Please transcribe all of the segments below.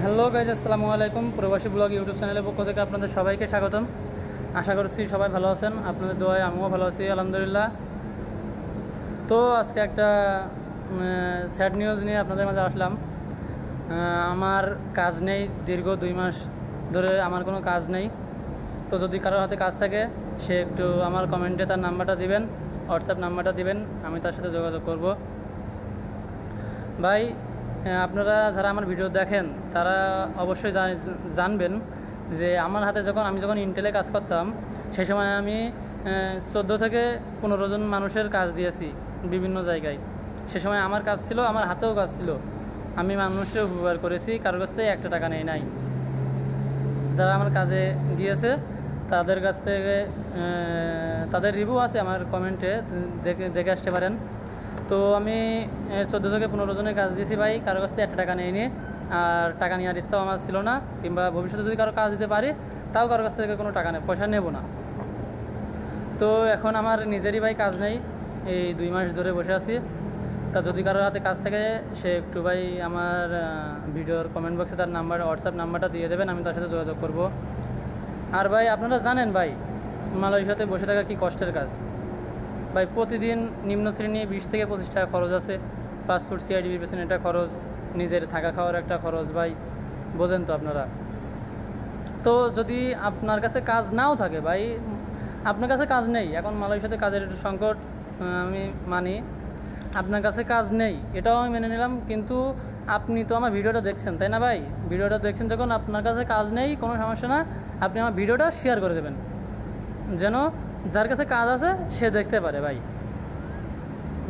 Hello guys, আসসালামু আলাইকুম। প্রবাসী ব্লগ ইউটিউব চ্যানেলের পক্ষ থেকে আপনাদের সবাইকে স্বাগতম। আশা করছি সবাই ভালো আছেন, আপনাদের দোয়ায় আমিও ভালো আছি আলহামদুলিল্লাহ। তো আজকে একটা স্যাড নিউজ নিয়ে আপনাদের মাঝে আসলাম। আমার কাজ নেই, দীর্ঘ 2 মাস ধরে আমার কোনো কাজ নেই। তো যদি কারোর হাতে কাজ থাকে সে একটু আমার কমেন্টে তার নাম্বারটা দিবেন, হোয়াটসঅ্যাপ নাম্বারটা দিবেন, আমি তার সাথে যোগাযোগ করব। ভাই, আপনারা যারা আমার ভিডিও দেখেন তারা অবশ্যই জানবেন যে আমার হাতে আমি যখন ইন্টেলে কাজ করতাম সেই সময় আমি 14 থেকে 15 জন মানুষের কাজ দিয়েছি বিভিন্ন জায়গায়। সে সময় আমার কাজ ছিল, আমার হাতেও কাজ ছিল, আমি মানুষের উপকার করেছি, কারোর কাছ থেকে 1 টাকা নেই নাই। যারা আমার কাজে গিয়েছে তাদের কাছ থেকে তাদের রিভিউ আছে আমার কমেন্টে, দেখে আসতে পারেন। তো আমি 14 থেকে 15 জনের কাজ দিয়েছি ভাই, কারোর কাছ থেকে 1 টাকা নেইনি। আর টাকা নেওয়ার ইচ্ছাও আমার ছিল না, কিংবা ভবিষ্যতে যদি কারো কাজ দিতে পারি তাও কারোর কাছ থেকে কোনো টাকা পয়সা নেব না। তো এখন আমার নিজেরই ভাই কাজ নেই, এই 2 মাস ধরে বসে আছি। তা যদি কারোর হাতে কাজ থাকে সে একটু ভাই আমার ভিডিওর কমেন্ট বক্সে তার নাম্বার, হোয়াটসঅ্যাপ নাম্বারটা দিয়ে দেবেন, আমি তার সাথে যোগাযোগ করব। আর ভাই, আপনারা জানেন ভাই মালয়েশিয়াতে বসে থাকা কি কষ্টের কাজ ভাই। প্রতিদিন নিম্ন শ্রেণী 20 থেকে 25 টাকা খরচ আছে, পাসপোর্ট সিআইডির পেছনে একটা খরচ, নিজের থাকা খাওয়ার একটা খরচ ভাই, বোঝেন তো আপনারা। তো যদি আপনার কাছে কাজ নাও থাকে ভাই, আপনার কাছে কাজ নেই, এখন মালয়েশিয়াতে কাজের একটু সংকট, আমি মানি। আপনার কাছে কাজ নেই এটাও আমি মেনে নিলাম, কিন্তু আপনি তো আমার ভিডিওটা দেখছেন তাই না ভাই? ভিডিওটা দেখছেন যখন, আপনার কাছে কাজ নেই, কোনো সমস্যা না, আপনি আমার ভিডিওটা শেয়ার করে দেবেন, যেন যার কাছে কাজ আছে সে দেখতে পারে ভাই।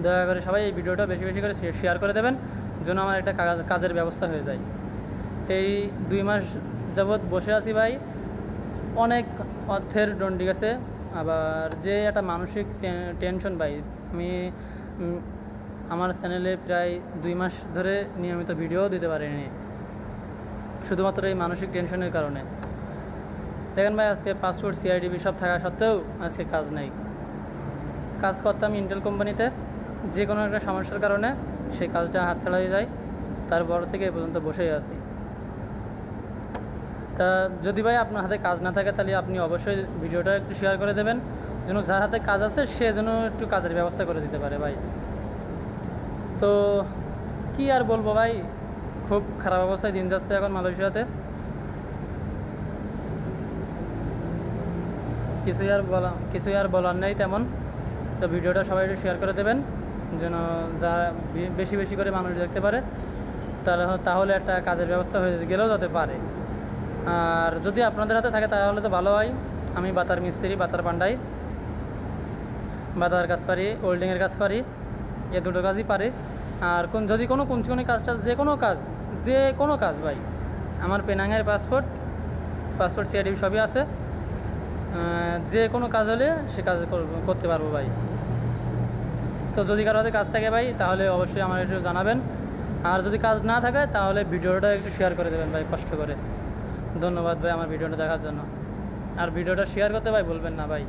দয়া করে সবাই এই ভিডিওটা বেশি বেশি করে শেয়ার করে দেবেন, যেন আমার একটা কাজের ব্যবস্থা হয়ে যায়। এই 2 মাস যাবৎ বসে আছি ভাই, অনেক অর্থের ডন্ডি গেছে, আবার যে একটা মানসিক টেনশন ভাই। আমি আমার চ্যানেলে প্রায় 2 মাস ধরে নিয়মিত ভিডিও দিতে পারিনি, শুধুমাত্র এই মানসিক টেনশনের কারণে। দেখেন ভাই, আজকে পাসপোর্ট সিআইডিবি সব থাকা সত্ত্বেও আজকে কাজ নেই। কাজ করতাম ইন্টেল কোম্পানিতে, যে কোনো একটা সমস্যার কারণে সেই কাজটা হাতছাড়া হয়ে যায়, তারপর থেকে এ পর্যন্ত বসেই আছি। তা যদি ভাই আপনার হাতে কাজ না থাকে তাহলে আপনি অবশ্যই ভিডিওটা একটু শেয়ার করে দেবেন, যেন যার হাতে কাজ আছে সে যেন একটু কাজের ব্যবস্থা করে দিতে পারে ভাই। তো কি আর বলবো ভাই, খুব খারাপ অবস্থায় দিন যাচ্ছে এখন মালয়েশিয়াতে। কিছুই আর বলার নেই তেমন। তো ভিডিওটা সবাই একটু শেয়ার করে দেবেন, যেন যা বেশি বেশি করে মানুষ দেখতে পারে, তাহলে একটা কাজের ব্যবস্থা হয়ে গেলেও যেতে পারে। আর যদি আপনাদের হাতে থাকে তাহলে তো ভালো হয়। আমি বাতার মিস্ত্রি, বাতার পান্ডাই, বাতার কাজ পারি, ওয়েল্ডিংয়ের কাজ পারি, এ দুটো কাজই পারি। আর যদি কোনো কুঞ্চিকোনি কাজটা, যে কোনো কাজ ভাই, আমার পেনাঙের পাসপোর্ট সিআইডি সবই আছে, যে কোনো কাজ হলে সে কাজ করতে পারবো ভাই। তো যদি কারো হাতে কাজ থাকে ভাই তাহলে অবশ্যই আমার একটু জানাবেন, আর যদি কাজ না থাকে তাহলে ভিডিওটা একটু শেয়ার করে দেবেন ভাই, কষ্ট করে। ধন্যবাদ ভাই আমার ভিডিওটা দেখার জন্য, আর ভিডিওটা শেয়ার করতে ভাই বলবেন না ভাই।